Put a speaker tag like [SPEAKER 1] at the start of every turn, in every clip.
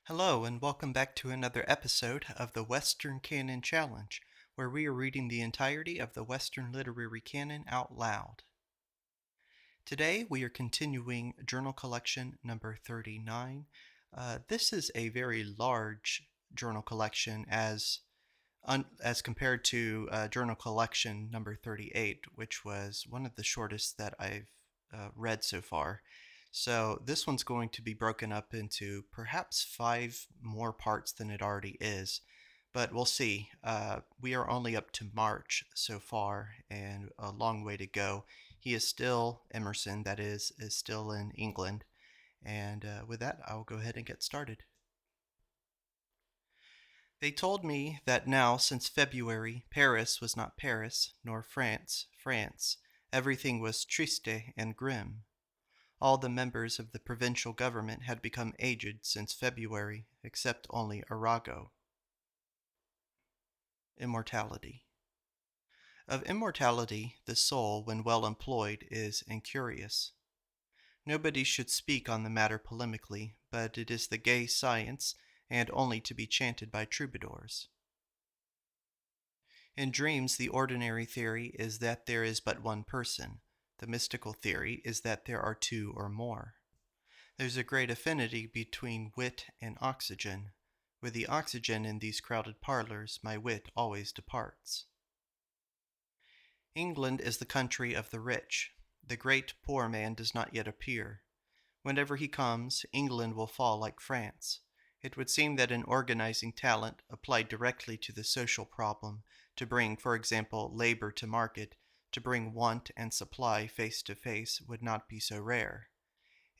[SPEAKER 1] Hello, and welcome back to another episode of the Western Canon Challenge, where we are reading the entirety of the Western Literary Canon out loud. Today, we are continuing journal collection number 39. This is a very large journal collection as compared to journal collection number 38, which was one of the shortest that I've read so far. So this one's going to be broken up into perhaps 5 more parts than it already is, but we'll see. We are only up to March so far, and a long way to go. He is still Emerson, that is still in England, and with that, I'll go ahead and get started. They told me that now, since February, Paris was not Paris, nor France, France. Everything was triste and grim. All the members of the provincial government had become aged since February, except only Arago. Immortality. Of immortality, the soul, when well employed, is incurious. Nobody should speak on the matter polemically, but it is the gay science, and only to be chanted by troubadours. In dreams, the ordinary theory is that there is but one person. The mystical theory is that there are two or more. There's a great affinity between wit and oxygen. With the oxygen in these crowded parlors, my wit always departs. England is the country of the rich. The great poor man does not yet appear. Whenever he comes, England will fall like France. It would seem that an organizing talent applied directly to the social problem, to bring, for example, labor to market, to bring want and supply face to face, would not be so rare.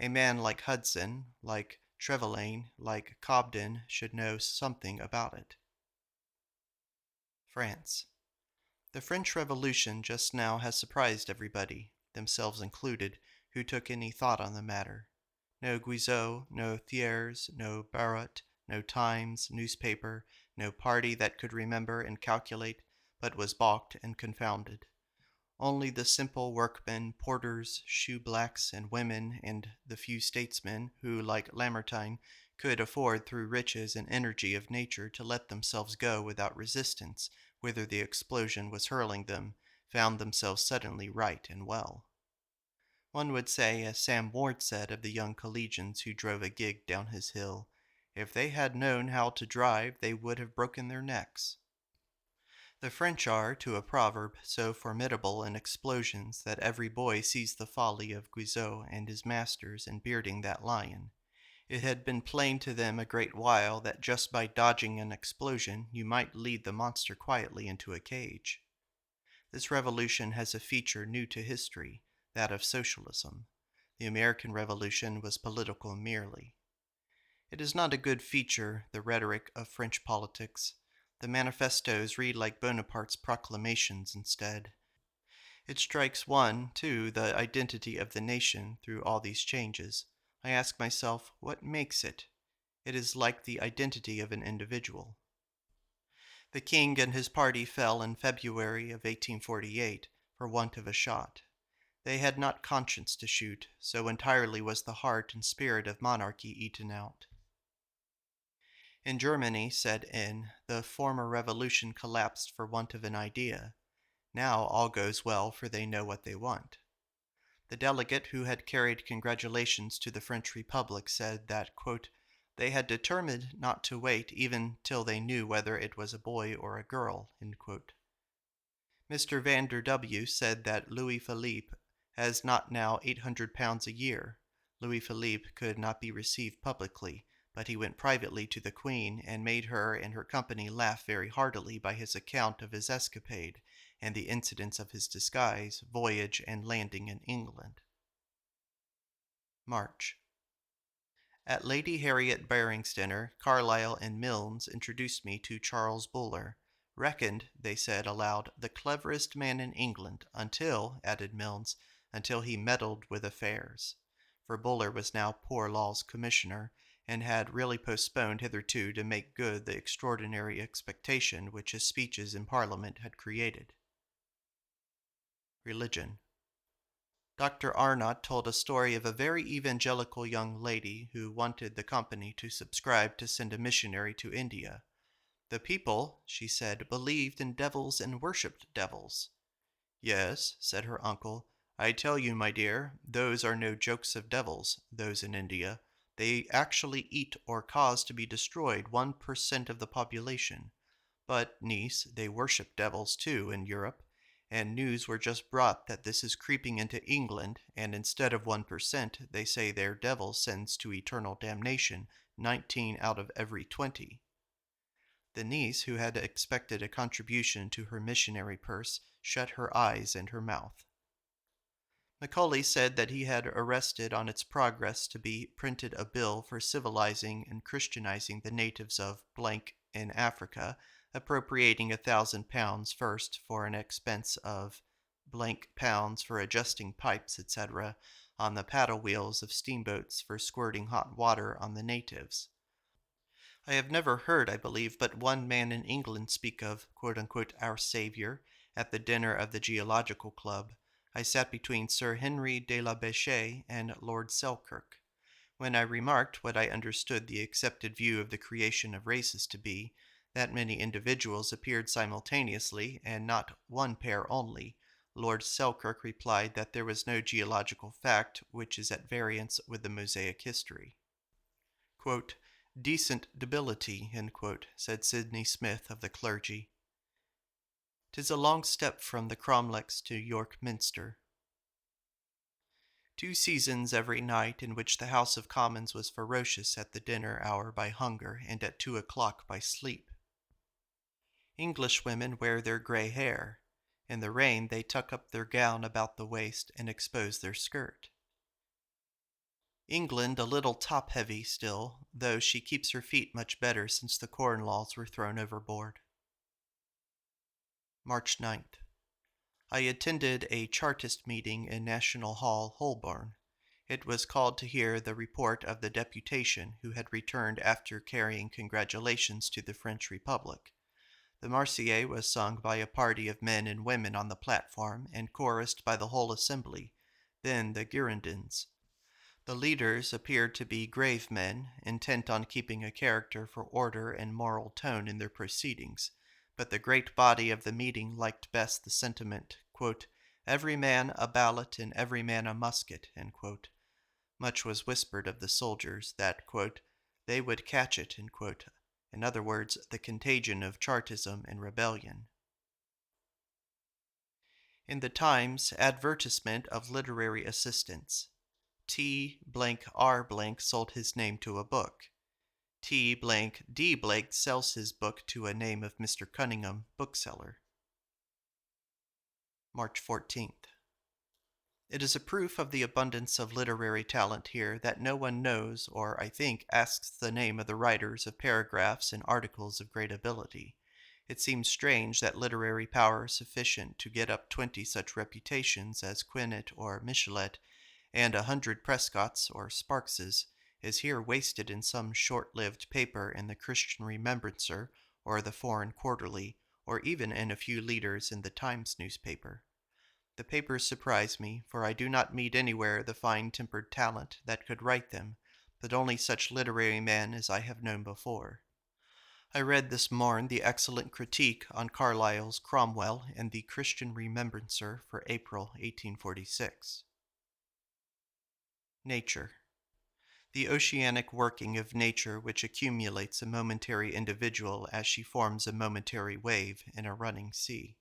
[SPEAKER 1] A man like Hudson, like Trevelyan, like Cobden should know something about it. France. The French Revolution just now has surprised everybody, themselves included, who took any thought on the matter. No Guizot, no Thiers, no Barrot, no Times newspaper, no party that could remember and calculate, but was balked and confounded. Only the simple workmen, porters, shoeblacks, and women, and the few statesmen who, like Lamartine, could afford through riches and energy of nature to let themselves go without resistance whither the explosion was hurling them, found themselves suddenly right and well. One would say, as Sam Ward said of the young collegians who drove a gig down his hill, if they had known how to drive, they would have broken their necks. The French are, to a proverb, so formidable in explosions that every boy sees the folly of Guizot and his masters in bearding that lion. It had been plain to them a great while that just by dodging an explosion you might lead the monster quietly into a cage. This revolution has a feature new to history, that of socialism. The American Revolution was political merely. It is not a good feature, the rhetoric of French politics. The manifestos read like Bonaparte's proclamations instead. It strikes one, too, the identity of the nation through all these changes. I ask myself, what makes it? It is like the identity of an individual. The king and his party fell in February of 1848 for want of a shot. They had not conscience to shoot, so entirely was the heart and spirit of monarchy eaten out. In Germany, said N., the former revolution collapsed for want of an idea. Now all goes well, for they know what they want. The delegate who had carried congratulations to the French Republic said that, quote, they had determined not to wait even till they knew whether it was a boy or a girl. Mr. Vander W. said that Louis Philippe has not now £800 a year. Louis Philippe could not be received publicly, but he went privately to the Queen and made her and her company laugh very heartily by his account of his escapade and the incidents of his disguise, voyage, and landing in England. March. At Lady Harriet Baring's dinner, Carlyle and Milnes introduced me to Charles Buller, reckoned, they said aloud, the cleverest man in England, until, added Milnes, until he meddled with affairs. For Buller was now Poor Law's commissioner, and had really postponed hitherto to make good the extraordinary expectation which his speeches in Parliament had created. Religion. Dr. Arnott told a story of a very evangelical young lady who wanted the company to subscribe to send a missionary to India. The people, she said, believed in devils and worshipped devils. Yes, said her uncle, I tell you, my dear, those are no jokes of devils, those in India. They actually eat or cause to be destroyed 1% of the population. But, niece, they worship devils too in Europe, and news were just brought that this is creeping into England, and instead of 1%, they say their devil sends to eternal damnation 19 out of every 20. The niece, who had expected a contribution to her missionary purse, shut her eyes and her mouth. Macaulay said that he had arrested on its progress to be printed a bill for civilizing and Christianizing the natives of blank in Africa, appropriating £1,000 first for an expense of blank pounds for adjusting pipes, etc., on the paddle wheels of steamboats for squirting hot water on the natives. I have never heard, I believe, but one man in England speak of "our Saviour" at the dinner of the Geological Club. I sat between Sir Henry de la Bechet and Lord Selkirk. When I remarked what I understood the accepted view of the creation of races to be, that many individuals appeared simultaneously, and not one pair only, Lord Selkirk replied that there was no geological fact which is at variance with the Mosaic history. Quote, "Decent debility," said Sidney Smith of the clergy. "'Tis a long step from the cromlechs to York Minster." 2 seasons every night in which the House of Commons was ferocious at the dinner hour by hunger and at 2 o'clock by sleep. English women wear their grey hair. In the rain they tuck up their gown about the waist and expose their skirt. England a little top-heavy still, though she keeps her feet much better since the Corn Laws were thrown overboard. March 9th. I attended a Chartist meeting in National Hall, Holborn. It was called to hear the report of the deputation who had returned after carrying congratulations to the French Republic. The Marseillaise was sung by a party of men and women on the platform and chorused by the whole assembly, then the Girondins. The leaders appeared to be grave men, intent on keeping a character for order and moral tone in their proceedings, but the great body of the meeting liked best the sentiment, quote, "Every man a ballot and every man a musket," Much was whispered of the soldiers that, quote, "they would catch it," in other words, the contagion of Chartism and rebellion. In the Times, advertisement of literary assistance. T.R. sold his name to a book. T.D. sells his book to a name of Mr. Cunningham, bookseller. March 14th. It is a proof of the abundance of literary talent here that no one knows, or I think asks the name of the writers of paragraphs and articles of great ability. It seems strange that literary power sufficient to get up 20 such reputations as Quinet or Michelet, and 100 Prescotts or Sparkses, is here wasted in some short-lived paper in the Christian Remembrancer or the Foreign Quarterly, or even in a few leaders in the Times newspaper. The papers surprise me, for I do not meet anywhere the fine-tempered talent that could write them, but only such literary men as I have known before. I read this morn the excellent critique on Carlyle's Cromwell in the Christian Remembrancer for April 1846. Nature. The oceanic working of nature which accumulates a momentary individual as she forms a momentary wave in a running sea.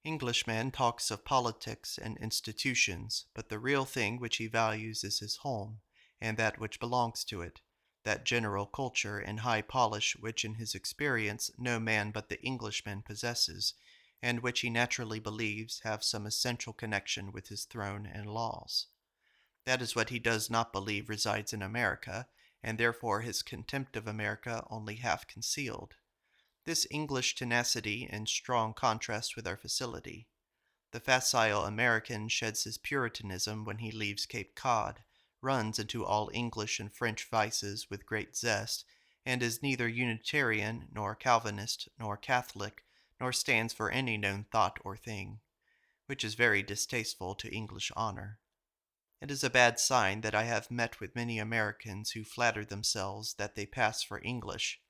[SPEAKER 1] Englishman talks of politics and institutions, but the real thing which he values is his home, and that which belongs to it, that general culture and high polish which in his experience no man but the Englishman possesses, and which he naturally believes have some essential connection with his throne and laws. That is what he does not believe resides in America, and therefore his contempt of America only half concealed. This English tenacity in strong contrast with our facility. The facile American sheds his Puritanism when he leaves Cape Cod, runs into all English and French vices with great zest, and is neither Unitarian, nor Calvinist, nor Catholic, nor stands for any known thought or thing. which is very distasteful to English honor. It is a bad sign that I have met with many Americans who flatter themselves that they pass for English.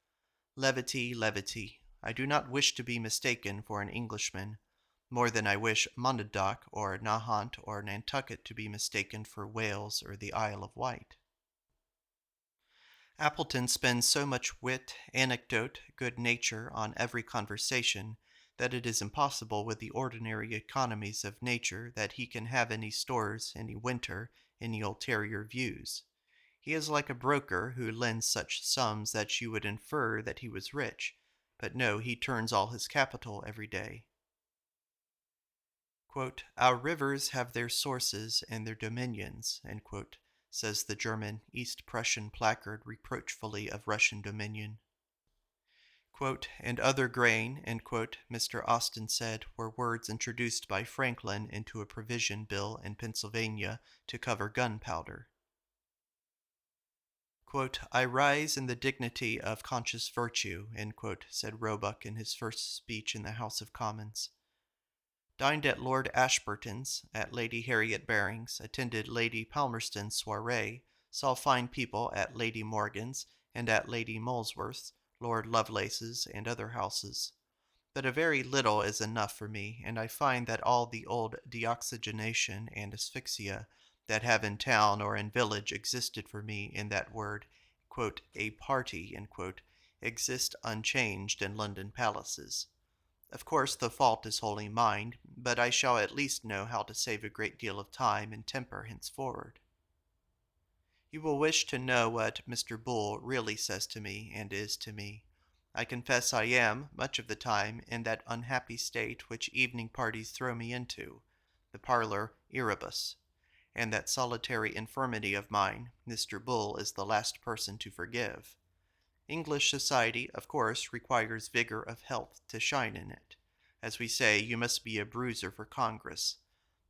[SPEAKER 1] Levity, levity. I do not wish to be mistaken for an Englishman, more than I wish Monadnock or Nahant or Nantucket to be mistaken for Wales or the Isle of Wight. Appleton spends so much wit, anecdote, good nature on every conversation that it is impossible with the ordinary economies of nature that he can have any stores, any winter, any ulterior views. He is like a broker who lends such sums that you would infer that he was rich, but no, he turns all his capital every day. Quote, "Our rivers have their sources and their dominions," says the German East Prussian placard reproachfully of Russian dominion. Quote, "And other grain," Mr. Austin said, were words introduced by Franklin into a provision bill in Pennsylvania to cover gunpowder. Quote, "I rise in the dignity of conscious virtue," said Roebuck in his first speech in the House of Commons. Dined at Lord Ashburton's, at Lady Harriet Baring's, attended Lady Palmerston's soirée, saw fine people at Lady Morgan's and at Lady Molesworth's, Lord Lovelace's, and other houses. But a very little is enough for me, and I find that all the old deoxygenation and asphyxia that have in town or in village existed for me in that word, "a party," exist unchanged in London palaces. Of course the fault is wholly mine, but I shall at least know how to save a great deal of time and temper henceforward. You will wish to know what Mr. Bull really says to me and is to me. I confess I am, much of the time, in that unhappy state which evening parties throw me into, the parlor erebus, and that solitary infirmity of mine Mr. Bull is the last person to forgive. English society, of course, requires vigor of health to shine in it. As we say, you must be a bruiser for Congress.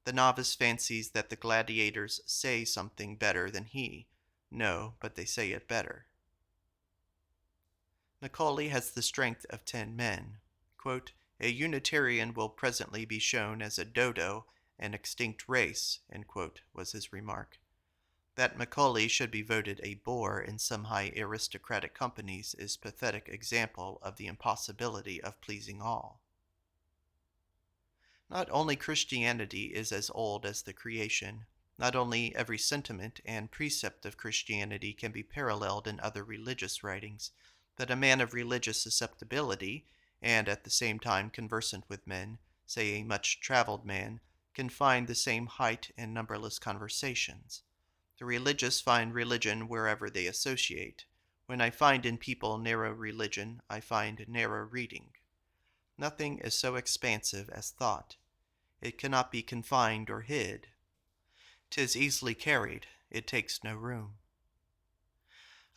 [SPEAKER 1] The novice fancies that the gladiators say something better than he. No, but they say it better. Macaulay has the strength of 10 men. Quote, "A Unitarian will presently be shown as a dodo, an extinct race," was his remark. That Macaulay should be voted a bore in some high aristocratic companies is pathetic example of the impossibility of pleasing all. Not only Christianity is as old as the creation, not only every sentiment and precept of Christianity can be paralleled in other religious writings, but a man of religious susceptibility, and at the same time conversant with men, say a much-traveled man, can find the same height in numberless conversations. The religious find religion wherever they associate. When I find in people narrow religion, I find narrow reading. Nothing is so expansive as thought. It cannot be confined or hid. 'Tis easily carried. It takes no room.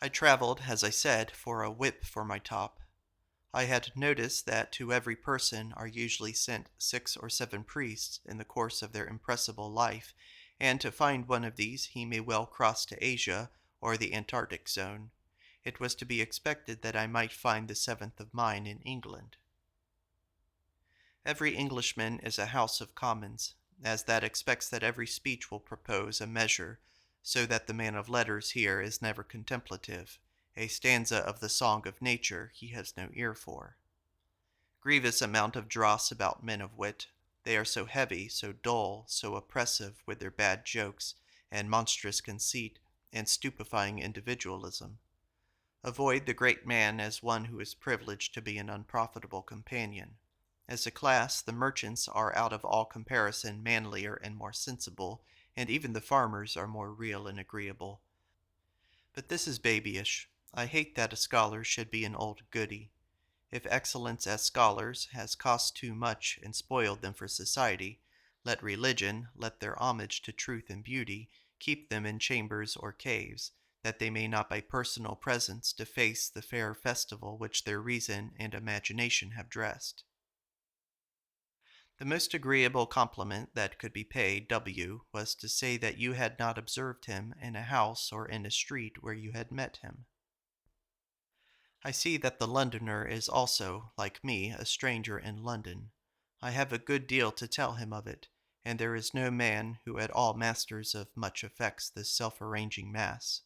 [SPEAKER 1] I traveled, as I said, for a whip for my top. I had noticed that to every person are usually sent 6 or 7 priests in the course of their impressible life, and to find one of these he may well cross to Asia or the Antarctic zone. It was to be expected that I might find the 7th of mine in England. Every Englishman is a House of Commons, as that expects that every speech will propose a measure, so that the man of letters here is never contemplative. A stanza of the Song of Nature he has no ear for. Grievous amount of dross about men of wit. They are so heavy, so dull, so oppressive with their bad jokes, and monstrous conceit, and stupefying individualism. Avoid the great man as one who is privileged to be an unprofitable companion. As a class, the merchants are out of all comparison manlier and more sensible, and even the farmers are more real and agreeable. But this is babyish. I hate that a scholar should be an old goody. If excellence as scholars has cost too much and spoiled them for society, let religion, let their homage to truth and beauty, keep them in chambers or caves, that they may not by personal presence deface the fair festival which their reason and imagination have dressed. The most agreeable compliment that could be paid W was to say that you had not observed him in a house or in a street where you had met him. I see that the Londoner is also, like me, a stranger in London. I have a good deal to tell him of it, and there is no man who at all masters of much affects this self-arranging mass.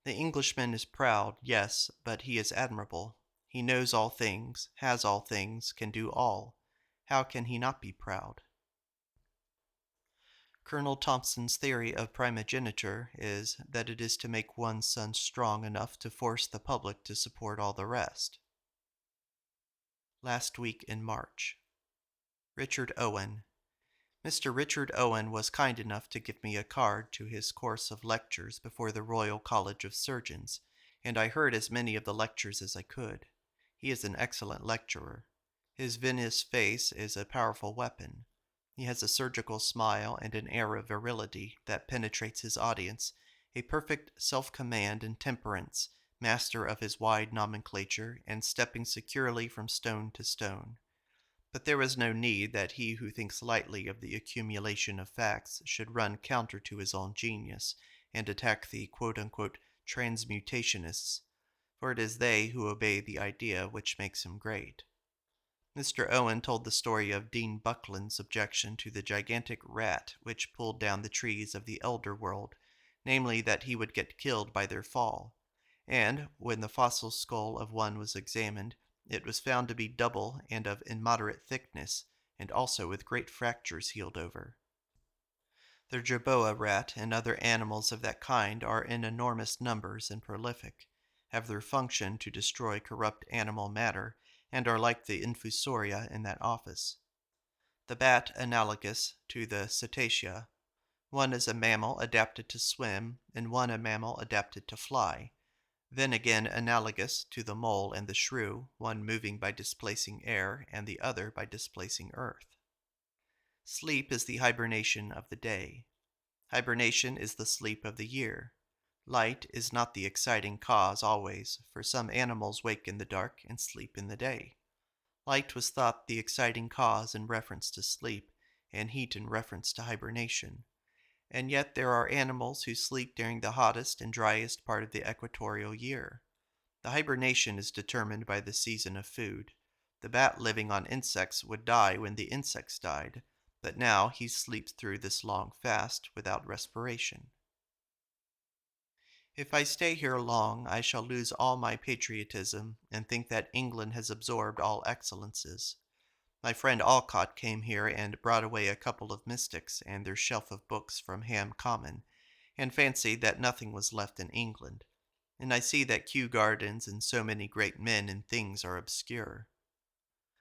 [SPEAKER 1] The Englishman is proud, yes, but he is admirable. He knows all things, has all things, can do all. How can he not be proud? Colonel Thompson's theory of primogeniture is that it is to make one's son strong enough to force the public to support all the rest. Last week in March. Richard Owen. Mr. Richard Owen was kind enough to give me a card to his course of lectures before the Royal College of Surgeons, and I heard as many of the lectures as I could. He is an excellent lecturer. His vinous face is a powerful weapon. He has a surgical smile and an air of virility that penetrates his audience, a perfect self-command and temperance, master of his wide nomenclature, and stepping securely from stone to stone. But there is no need that he who thinks lightly of the accumulation of facts should run counter to his own genius and attack the quote-unquote transmutationists, for it is they who obey the idea which makes him great. Mr. Owen told the story of Dean Buckland's objection to the gigantic rat which pulled down the trees of the elder world, namely that he would get killed by their fall, and, when the fossil skull of one was examined, it was found to be double and of immoderate thickness, and also with great fractures healed over. The jerboa rat and other animals of that kind are in enormous numbers and prolific, have their function to destroy corrupt animal matter, and are like the infusoria in that office. The bat analogous to the cetacea. One is a mammal adapted to swim, and one a mammal adapted to fly. Then again analogous to the mole and the shrew, one moving by displacing air and the other by displacing earth. Sleep is the hibernation of the day. Hibernation is the sleep of the year. Light is not the exciting cause always, for some animals wake in the dark and sleep in the day. Light was thought the exciting cause in reference to sleep, and heat in reference to hibernation. And yet there are animals who sleep during the hottest and driest part of the equatorial year. The hibernation is determined by the season of food. The bat living on insects would die when the insects died, but now he sleeps through this long fast without respiration. If I stay here long, I shall lose all my patriotism and think that England has absorbed all excellences. My friend Alcott came here and brought away a couple of mystics and their shelf of books from Ham Common, and fancied that nothing was left in England, and I see that Kew Gardens and so many great men and things are obscure.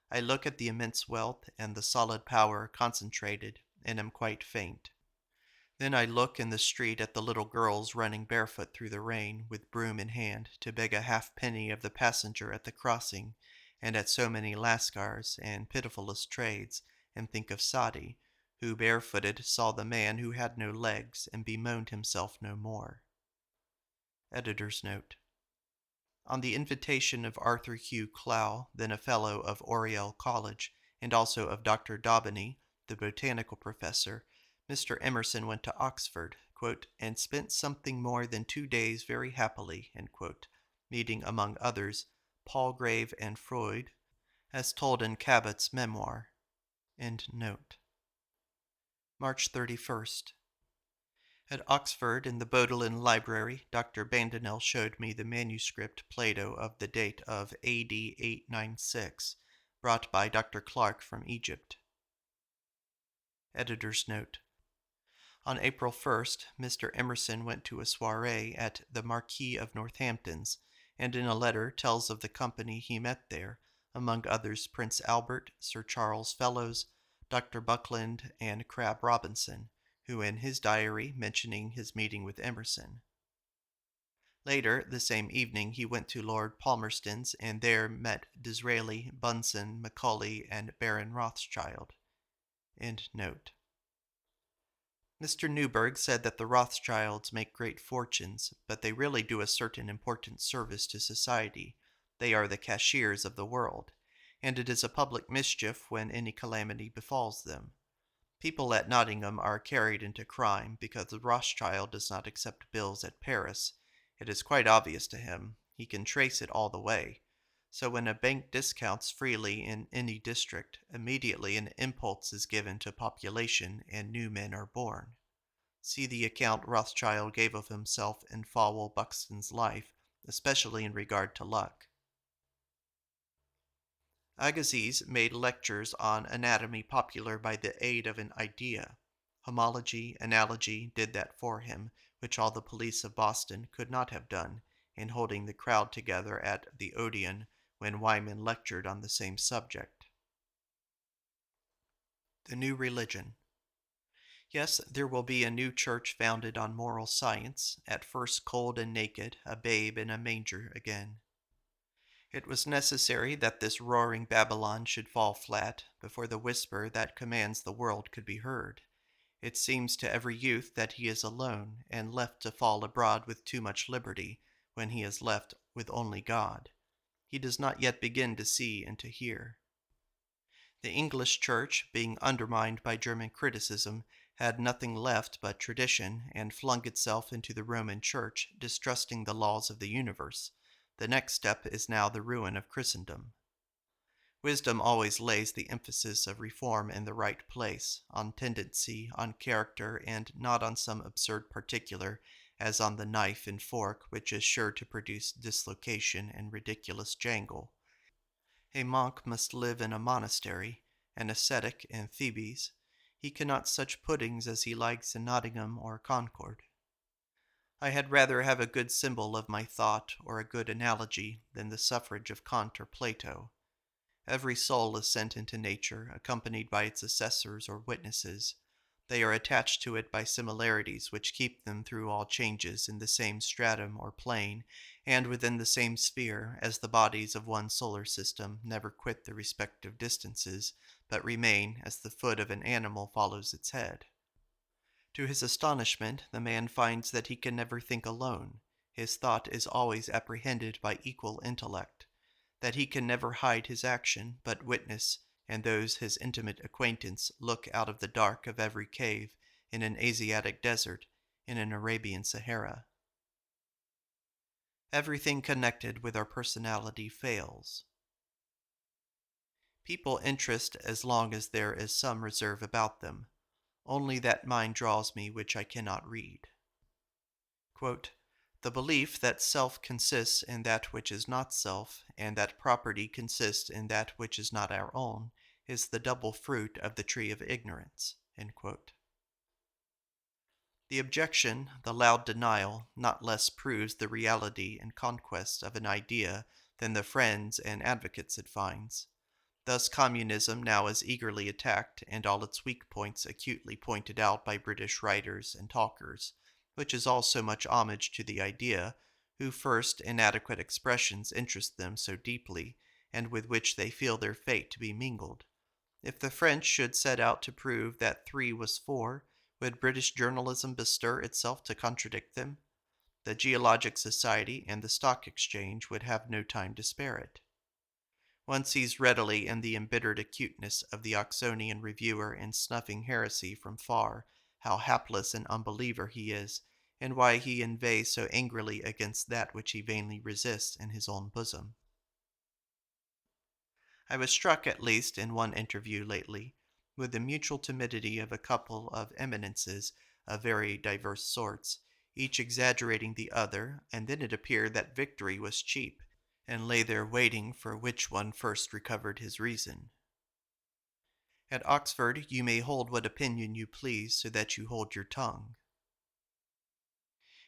[SPEAKER 1] I look at the immense wealth and the solid power concentrated, and am quite faint. Then I look in the street at the little girls running barefoot through the rain, with broom in hand, to beg a halfpenny of the passenger at the crossing, and at so many lascars and pitifulest trades, and think of Sadi, who barefooted saw the man who had no legs, and bemoaned himself no more. Editor's note. On the invitation of Arthur Hugh Clow, then a Fellow of Oriel College, and also of Dr. Daubeny, the botanical professor, Mr. Emerson went to Oxford, quote, and spent something more than 2 days very happily, quote, meeting among others Palgrave and Freud, as told in Cabot's memoir. March 31st. At Oxford, in the Bodleian Library, Dr. Bandinel showed me the manuscript Plato of the date of A.D. 896, brought by Dr. Clark from Egypt. Editor's note. On April 1st, Mr. Emerson went to a soirée at the Marquis of Northampton's, and in a letter tells of the company he met there, among others Prince Albert, Sir Charles Fellows, Dr. Buckland, and Crabbe Robinson, who in his diary mentioning his meeting with Emerson. Later, the same evening, he went to Lord Palmerston's, and there met Disraeli, Bunsen, Macaulay, and Baron Rothschild. Mr. Newberg said that the Rothschilds make great fortunes, but they really do a certain important service to society. They are the cashiers of the world, and it is a public mischief when any calamity befalls them. People at Nottingham are carried into crime because the Rothschild does not accept bills at Paris. It is quite obvious to him. He can trace it all the way. So when a bank discounts freely in any district, immediately an impulse is given to population and new men are born. See the account Rothschild gave of himself in Falwell Buxton's life, especially in regard to luck. Agassiz made lectures on anatomy popular by the aid of an idea. Homology, analogy did that for him, which all the police of Boston could not have done, in holding the crowd together at the Odeon when Wyman lectured on the same subject. The new religion. Yes, there will be a new church founded on moral science, at first cold and naked, a babe in a manger again. It was necessary that this roaring Babylon should fall flat before the whisper that commands the world could be heard. It seems to every youth that he is alone and left to fall abroad with too much liberty, when he is left with only God. He does not yet begin to see and to hear. The English Church, being undermined by German criticism, had nothing left but tradition, and flung itself into the Roman Church, distrusting the laws of the universe. The next step is now the ruin of Christendom. Wisdom always lays the emphasis of reform in the right place, on tendency, on character, and not on some absurd particular, as on the knife and fork, which is sure to produce dislocation and ridiculous jangle. A monk must live in a monastery, an ascetic in Thebes. He cannot such puddings as he likes in Nottingham or Concord. I had rather have a good symbol of my thought or a good analogy than the suffrage of Kant or Plato. Every soul is sent into nature, accompanied by its assessors or witnesses. They are attached to it by similarities which keep them through all changes in the same stratum or plane, and within the same sphere, as the bodies of one solar system never quit the respective distances, but remain as the foot of an animal follows its head. To his astonishment, the man finds that he can never think alone. His thought is always apprehended by equal intellect, that he can never hide his action, but witness, and those his intimate acquaintance look out of the dark of every cave, in an Asiatic desert, in an Arabian Sahara. Everything connected with our personality fails. People interest as long as there is some reserve about them. Only that mind draws me which I cannot read. Quote, "The belief that self consists in that which is not self, and that property consists in that which is not our own, is the double fruit of the tree of ignorance." End quote. The objection, the loud denial, not less proves the reality and conquest of an idea than the friends and advocates it finds. Thus communism now is eagerly attacked, and all its weak points acutely pointed out by British writers and talkers, which is all so much homage to the idea, whose first inadequate expressions interest them so deeply, and with which they feel their fate to be mingled. If the French should set out to prove that 3 was 4, would British journalism bestir itself to contradict them? The Geologic Society and the Stock Exchange would have no time to spare it. One sees readily in the embittered acuteness of the Oxonian reviewer in snuffing heresy from far how hapless an unbeliever he is, and why he inveighs so angrily against that which he vainly resists in his own bosom. I was struck, at least in one interview lately, with the mutual timidity of a couple of eminences of very diverse sorts, each exaggerating the other, and then it appeared that victory was cheap, and lay there waiting for which one first recovered his reason. At Oxford you may hold what opinion you please, so that you hold your tongue.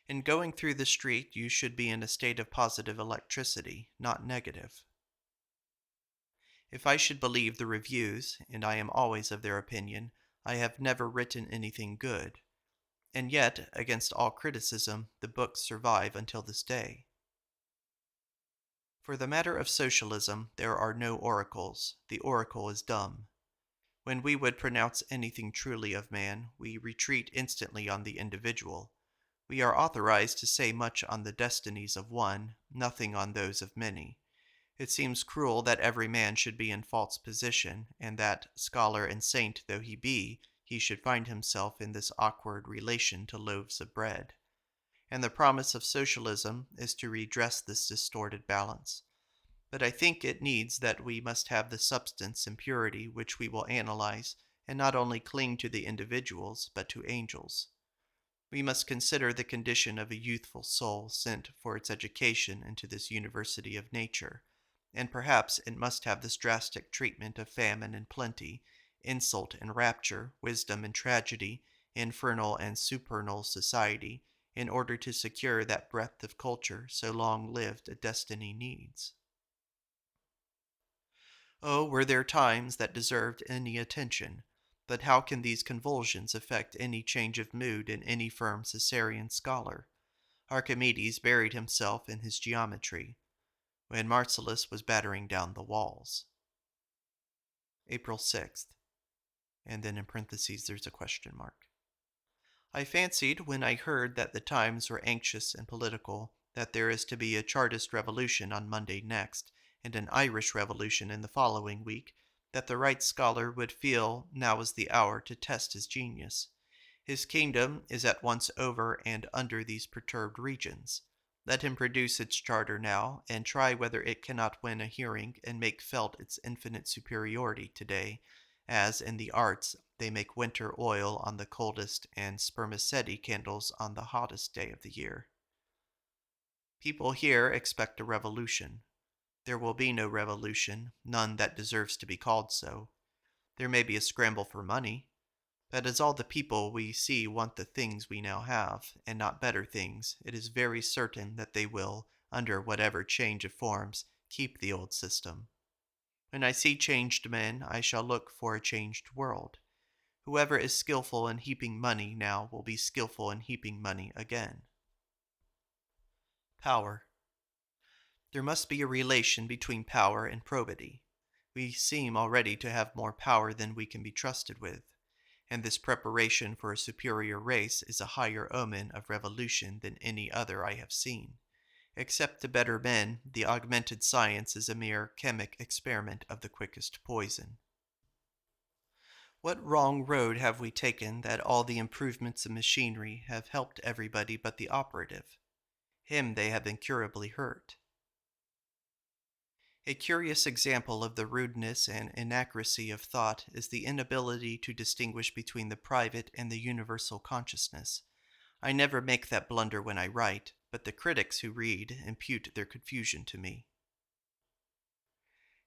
[SPEAKER 1] In going through the street you should be in a state of positive electricity, not negative. If I should believe the reviews, and I am always of their opinion, I have never written anything good. And yet, against all criticism, the books survive until this day. For the matter of socialism, there are no oracles. The oracle is dumb. When we would pronounce anything truly of man, we retreat instantly on the individual. We are authorized to say much on the destinies of one, nothing on those of many. It seems cruel that every man should be in false position, and that, scholar and saint though he be, he should find himself in this awkward relation to loaves of bread. And the promise of socialism is to redress this distorted balance. but I think it needs that we must have the substance and purity which we will analyze, and not only cling to the individuals, but to angels. We must consider the condition of a youthful soul sent for its education into this university of nature, and perhaps it must have this drastic treatment of famine and plenty, insult and rapture, wisdom and tragedy, infernal and supernal society, in order to secure that breadth of culture so long lived a destiny needs. Oh, were there times that deserved any attention, but how can these convulsions affect any change of mood in any firm Caesarean scholar? Archimedes buried himself in his geometry, when Marcellus was battering down the walls. April 6th, and then in parentheses there's a question mark. I fancied when I heard that the times were anxious and political that there is to be a Chartist revolution on Monday next, and an Irish revolution in the following week, that the right scholar would feel now was the hour to test his genius. His kingdom is at once over and under these perturbed regions. Let him produce its charter now, and try whether it cannot win a hearing and make felt its infinite superiority today, as in the arts they make winter oil on the coldest and spermaceti candles on the hottest day of the year. People here expect a revolution. There will be no revolution, none that deserves to be called so. There may be a scramble for money, but as all the people we see want the things we now have, and not better things, it is very certain that they will, under whatever change of forms, keep the old system. When I see changed men, I shall look for a changed world. Whoever is skillful in heaping money now will be skillful in heaping money again. Power. There must be a relation between power and probity. We seem already to have more power than we can be trusted with, and this preparation for a superior race is a higher omen of revolution than any other I have seen. Except to better men, the augmented science is a mere chemic experiment of the quickest poison. What wrong road have we taken that all the improvements in machinery have helped everybody but the operative? Him they have incurably hurt. A curious example of the rudeness and inaccuracy of thought is the inability to distinguish between the private and the universal consciousness. I never make that blunder when I write, but the critics who read impute their confusion to me.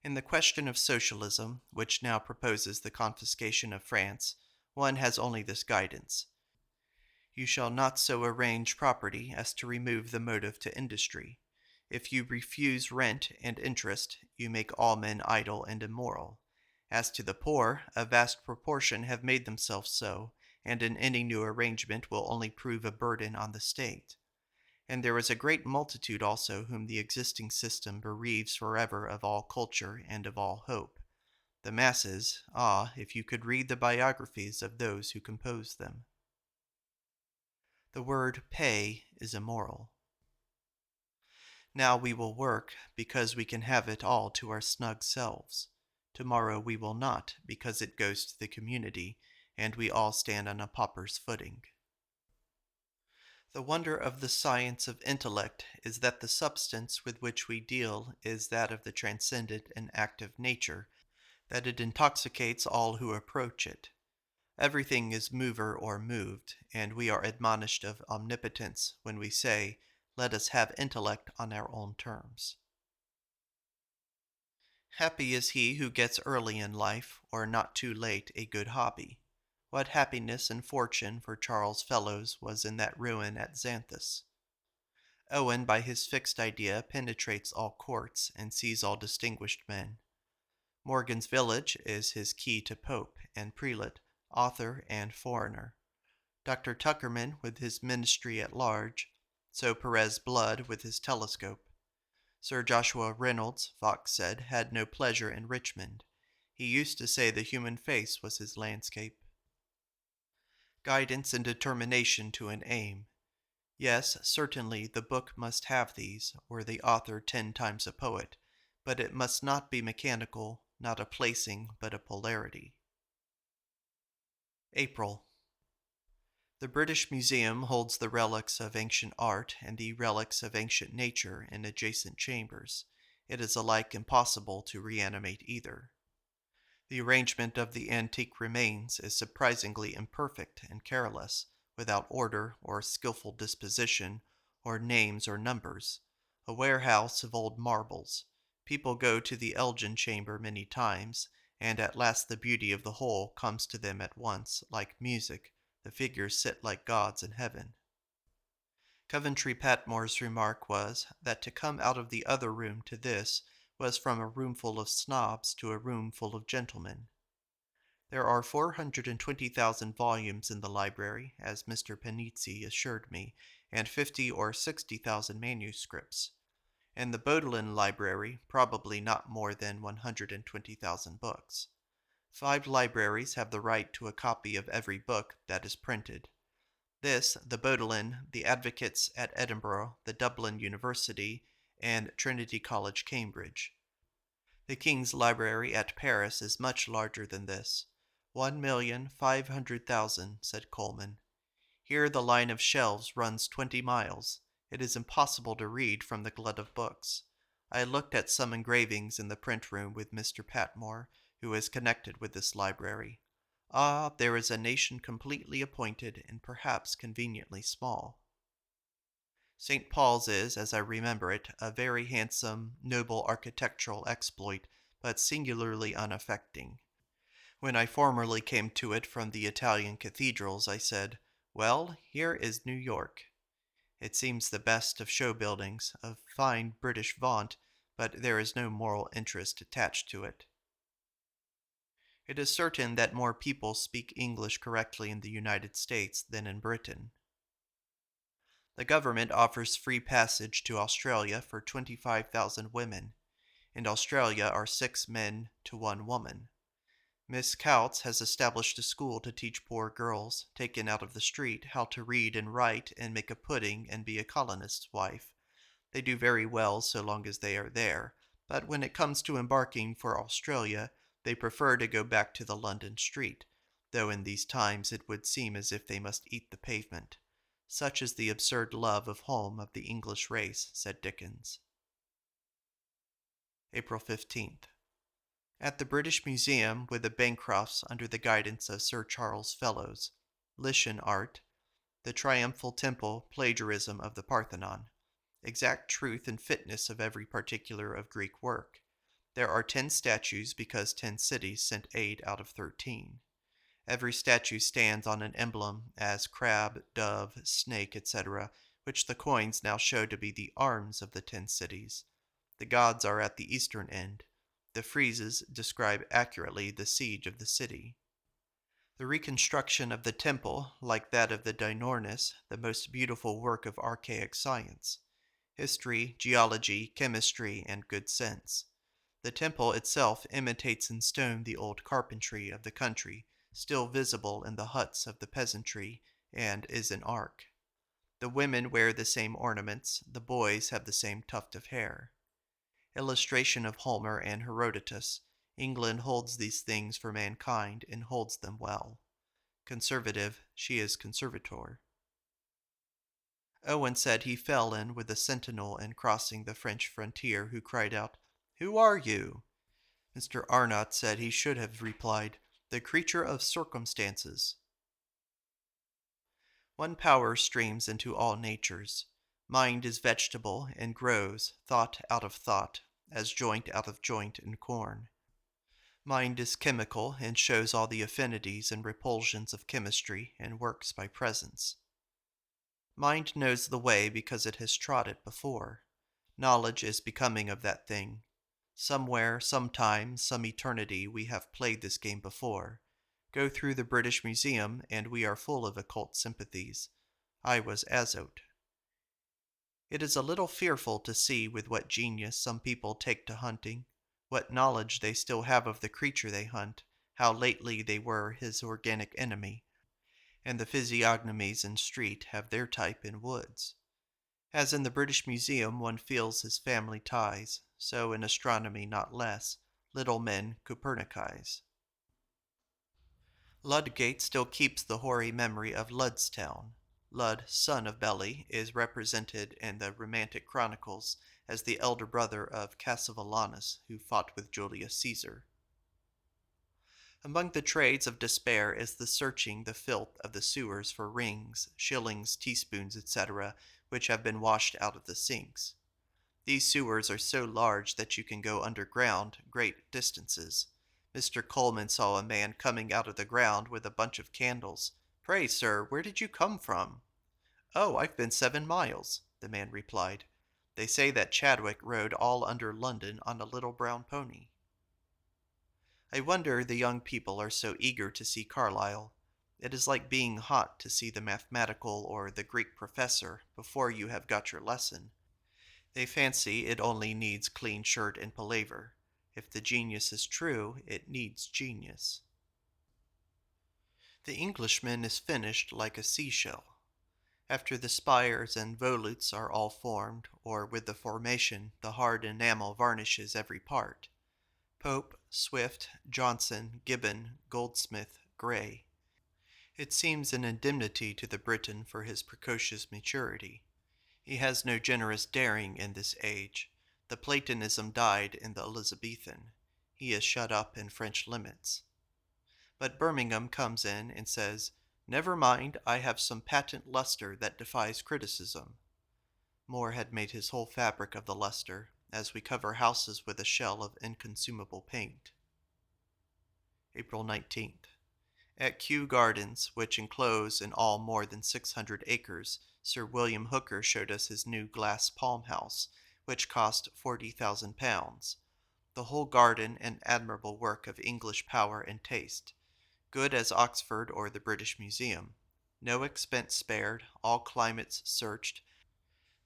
[SPEAKER 1] In the question of socialism, which now proposes the confiscation of France, one has only this guidance: you shall not so arrange property as to remove the motive to industry. If you refuse rent and interest, you make all men idle and immoral. As to the poor, a vast proportion have made themselves so, and in any new arrangement will only prove a burden on the state. And there is a great multitude also whom the existing system bereaves forever of all culture and of all hope. The masses, if you could read the biographies of those who compose them. The word pay is immoral. Now we will work because we can have it all to our snug selves. Tomorrow we will not, because it goes to the community, and we all stand on a pauper's footing. The wonder of the science of intellect is that the substance with which we deal is that of the transcendent and active nature, that it intoxicates all who approach it. Everything is mover or moved, and we are admonished of omnipotence when we say, let us have intellect on our own terms. Happy is he who gets early in life, or not too late, a good hobby. What happiness and fortune for Charles Fellows was in that ruin at Xanthus. Owen, by his fixed idea, penetrates all courts and sees all distinguished men. Morgan's village is his key to pope and prelate, author and foreigner. Dr. Tuckerman with his ministry at large, so Perez Blood with his telescope. Sir Joshua Reynolds, Fox said, had no pleasure in Richmond. He used to say the human face was his landscape. Guidance and determination to an aim. Yes, certainly the book must have these, or the author 10 times a poet, but it must not be mechanical, not a placing, but a polarity. April. The British Museum holds the relics of ancient art and the relics of ancient nature in adjacent chambers. It is alike impossible to reanimate either. The arrangement of the antique remains is surprisingly imperfect and careless, without order or skilful disposition, or names or numbers. A warehouse of old marbles. People go to the Elgin chamber many times, and at last the beauty of the whole comes to them at once, like music. The figures sit like gods in heaven. Coventry Patmore's remark was that to come out of the other room to this was from a room full of snobs to a room full of gentlemen. There are 420,000 volumes in the library, as Mr. Panizzi assured me, and 50 or 60,000 manuscripts. In the Bodleian Library, probably not more than 120,000 books. 5 libraries have the right to a copy of every book that is printed. This, the Bodleian, the Advocates at Edinburgh, the Dublin University, and Trinity College, Cambridge. The King's Library at Paris is much larger than this. 1,500,000, said Coleman. Here the line of shelves runs 20 miles. It is impossible to read from the glut of books. I looked at some engravings in the print room with Mr. Patmore, who is connected with this library. Ah, there is a nation completely appointed and perhaps conveniently small. St. Paul's is, as I remember it, a very handsome, noble architectural exploit, but singularly unaffecting. When I formerly came to it from the Italian cathedrals, I said, "Well, here is New York." It seems the best of show buildings, of fine British vaunt, but there is no moral interest attached to it. It is certain that more people speak English correctly in the United States than in Britain. The government offers free passage to Australia for 25,000 women. In Australia are 6 men to 1 woman. Miss Coutts has established a school to teach poor girls, taken out of the street, how to read and write and make a pudding and be a colonist's wife. They do very well so long as they are there, but when it comes to embarking for Australia, they prefer to go back to the London street, though in these times it would seem as if they must eat the pavement. Such is the absurd love of home of the English race, said Dickens. April 15th. At the British Museum with the Bancrofts under the guidance of Sir Charles Fellows. Lycian art. The triumphal temple plagiarism of the Parthenon. Exact truth and fitness of every particular of Greek work. There are 10 statues because 10 cities sent aid out of 13. Every statue stands on an emblem, as crab, dove, snake, etc., which the coins now show to be the arms of the 10 cities. The gods are at the eastern end. The friezes describe accurately the siege of the city. The reconstruction of the temple, like that of the Dinornis, the most beautiful work of archaic science. History, geology, chemistry, and good sense. The temple itself imitates in stone the old carpentry of the country, still visible in the huts of the peasantry, and is an ark. The women wear the same ornaments, the boys have the same tuft of hair. Illustration of Homer and Herodotus. England holds these things for mankind, and holds them well. Conservative, she is conservator. Owen said he fell in with a sentinel in crossing the French frontier, who cried out, "Who are you?" Mr. Arnott said he should have replied, "The creature of circumstances." One power streams into all natures. Mind is vegetable and grows, thought out of thought, as joint out of joint in corn. Mind is chemical and shows all the affinities and repulsions of chemistry and works by presence. Mind knows the way because it has trod it before. Knowledge is becoming of that thing. Somewhere, sometime, some eternity, we have played this game before. Go through the British Museum, and we are full of occult sympathies. I was Azote. It is a little fearful to see with what genius some people take to hunting, what knowledge they still have of the creature they hunt, how lately they were his organic enemy, and the physiognomies in street have their type in woods. As in the British Museum one feels his family ties, so in astronomy not less, little men Copernicise. Ludgate still keeps the hoary memory of Ludstown. Lud, son of Beli, is represented in the romantic chronicles as the elder brother of Cassivellaunus, who fought with Julius Caesar. Among the trades of despair is the searching the filth of the sewers for rings, shillings, teaspoons, etc., which have been washed out of the sinks. These sewers are so large that you can go underground great distances. Mr. Coleman saw a man coming out of the ground with a bunch of candles. "Pray, sir, where did you come from?" "Oh, I've been 7 miles," the man replied. "They say that Chadwick rode all under London on a little brown pony." I wonder the young people are so eager to see Carlyle. It is like being hot to see the mathematical or the Greek professor before you have got your lesson. They fancy it only needs clean shirt and palaver. If the genius is true, it needs genius. The Englishman is finished like a seashell. After the spires and volutes are all formed, or with the formation the hard enamel varnishes every part. Pope, Swift, Johnson, Gibbon, Goldsmith, Gray. It seems an indemnity to the Briton for his precocious maturity. He has no generous daring in this age. The Platonism died in the Elizabethan. He is shut up in French limits. But Birmingham comes in and says, "Never mind, I have some patent luster that defies criticism." Moore had made his whole fabric of the luster, as we cover houses with a shell of inconsumable paint. April 19th. At Kew Gardens, which enclose in all more than 600 acres, Sir William Hooker showed us his new glass palm house, which cost £40,000. The whole garden an admirable work of English power and taste, good as Oxford or the British Museum. No expense spared, all climates searched.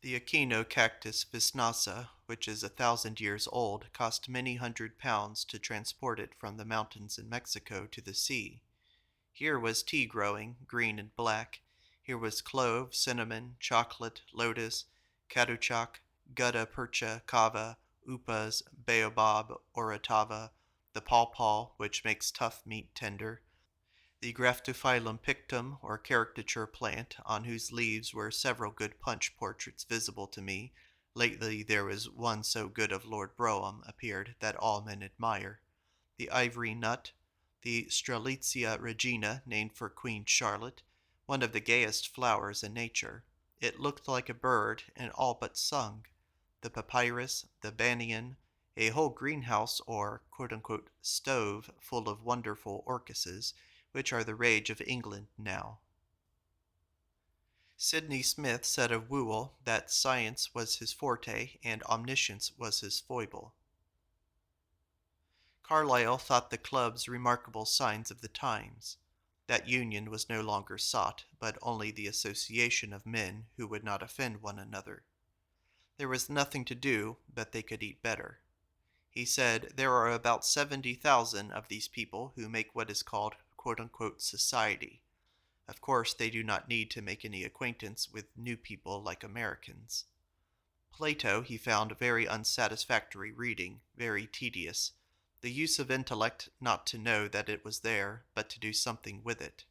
[SPEAKER 1] The Echinocactus visnosa, which is 1,000 years old, cost many £100s to transport it from the mountains in Mexico to the sea. Here was tea growing, green and black. Here was clove, cinnamon, chocolate, lotus, caduchak, gutta percha, kava, upas, baobab, oratava, the pawpaw, which makes tough meat tender, the Graftophyllum pictum, or caricature plant, on whose leaves were several good Punch portraits visible to me. Lately there was one so good of Lord Brougham appeared that all men admire. The ivory nut, the Strelitzia regina, named for Queen Charlotte, one of the gayest flowers in nature. It looked like a bird, and all but sung. The papyrus, the banyan, a whole greenhouse or quote-unquote stove full of wonderful orchises, which are the rage of England now. Sidney Smith said of Whewell that science was his forte and omniscience was his foible. Carlyle thought the clubs remarkable signs of the times. That union was no longer sought, but only the association of men who would not offend one another. There was nothing to do, but they could eat better. He said, "There are about 70,000 of these people who make what is called quote-unquote society. Of course, they do not need to make any acquaintance with new people like Americans." Plato he found very unsatisfactory reading, very tedious. The use of intellect not to know that it was there, but to do something with it.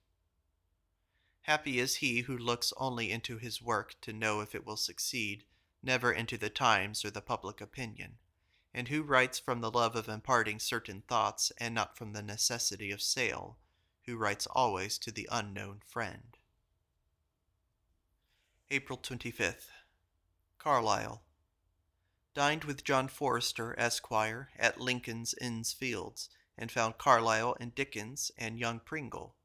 [SPEAKER 1] Happy is he who looks only into his work to know if it will succeed, never into the times or the public opinion, and who writes from the love of imparting certain thoughts and not from the necessity of sale, who writes always to the unknown friend. April 25th. Carlyle. Dined with John Forster, Esquire, at Lincoln's Inn Fields, and found Carlyle and Dickens and young Pringle.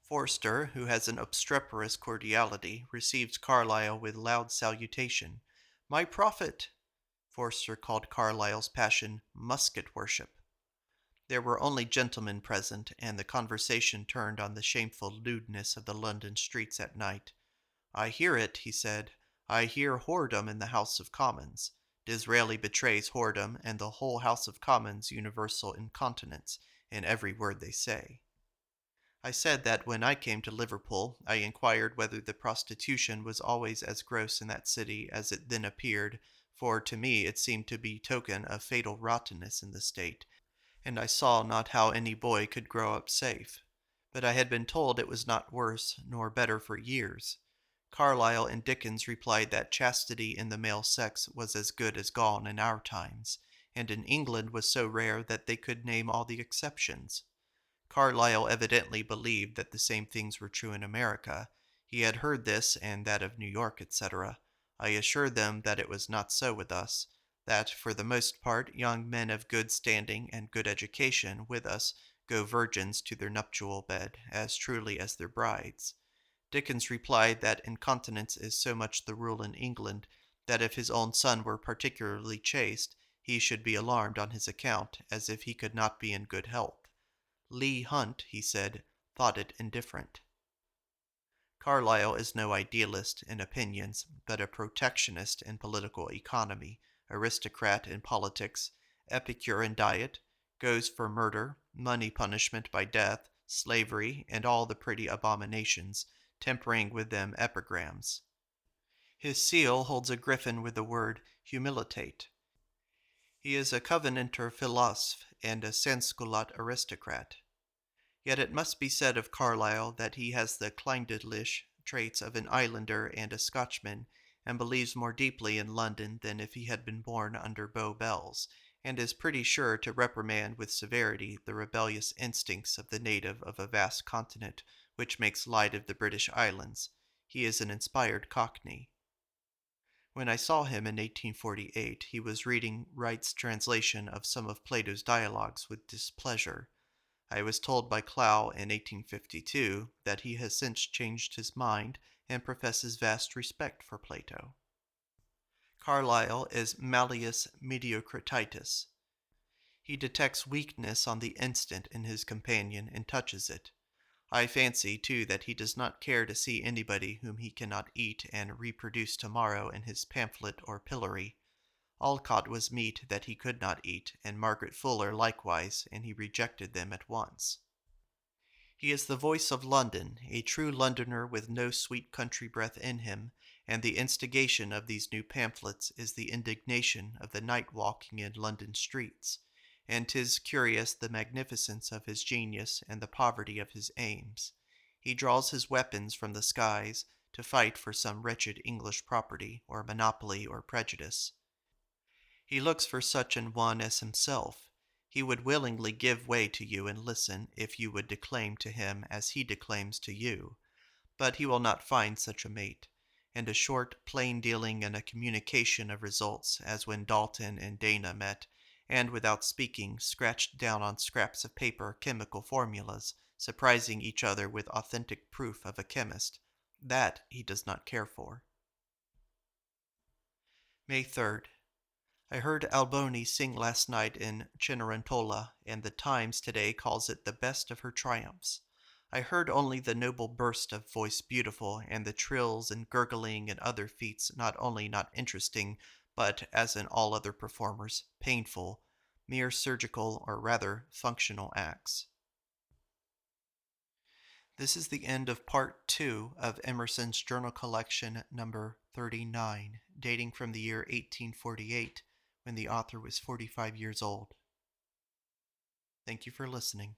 [SPEAKER 1] Forster, who has an obstreperous cordiality, receives Carlyle with loud salutation. "My prophet!" Forster called Carlyle's passion musket worship. There were only gentlemen present, and the conversation turned on the shameful lewdness of the London streets at night. "I hear it," he said. "I hear whoredom in the House of Commons. Disraeli betrays whoredom, and the whole House of Commons universal incontinence in every word they say." I said that when I came to Liverpool, I inquired whether the prostitution was always as gross in that city as it then appeared, for to me it seemed to be token of fatal rottenness in the state, and I saw not how any boy could grow up safe. But I had been told it was not worse nor better for years. Carlyle and Dickens replied that chastity in the male sex was as good as gone in our times, and in England was so rare that they could name all the exceptions. Carlyle evidently believed that the same things were true in America. He had heard this and that of New York, etc. I assured them that it was not so with us, that for the most part young men of good standing and good education with us go virgins to their nuptial bed as truly as their brides. Dickens replied that incontinence is so much the rule in England that if his own son were particularly chaste, he should be alarmed on his account, as if he could not be in good health. Leigh Hunt, he said, thought it indifferent. Carlyle is no idealist in opinions, but a protectionist in political economy, aristocrat in politics, epicure in diet, goes for murder, money punishment by death, slavery, and all the pretty abominations, tempering with them epigrams. His seal holds a griffin with the word humilitate. He is a Covenanter philosophe and a sansculotte aristocrat. Yet it must be said of Carlyle that he has the Kleindienstliche traits of an islander and a Scotchman, and believes more deeply in London than if he had been born under Bow Bells, and is pretty sure to reprimand with severity the rebellious instincts of the native of a vast continent which makes light of the British Islands. He is an inspired Cockney. When I saw him in 1848, he was reading Wright's translation of some of Plato's dialogues with displeasure. I was told by Clough in 1852 that he has since changed his mind and professes vast respect for Plato. Carlyle is Malleus Mediocritatis. He detects weakness on the instant in his companion and touches it. I fancy, too, that he does not care to see anybody whom he cannot eat and reproduce tomorrow in his pamphlet or pillory. Alcott was meat that he could not eat, and Margaret Fuller likewise, and he rejected them at once. He is the voice of London, a true Londoner with no sweet country breath in him, and the instigation of these new pamphlets is the indignation of the night walking in London streets, and 'tis curious the magnificence of his genius and the poverty of his aims. He draws his weapons from the skies to fight for some wretched English property, or monopoly, or prejudice. He looks for such an one as himself. He would willingly give way to you and listen, if you would declaim to him as he declaims to you. But he will not find such a mate, and a short, plain dealing and a communication of results, as when Dalton and Dana met, and without speaking, scratched down on scraps of paper chemical formulas, surprising each other with authentic proof of a chemist. That he does not care for. May 3rd. I heard Alboni sing last night in Cenerentola, and the Times today calls it the best of her triumphs. I heard only the noble burst of voice beautiful, and the trills and gurgling and other feats not only not interesting, but, as in all other performers, painful, mere surgical or rather functional acts. This is the end of Part 2 of Emerson's Journal Collection number 39, dating from the year 1848, when the author was 45 years old. Thank you for listening.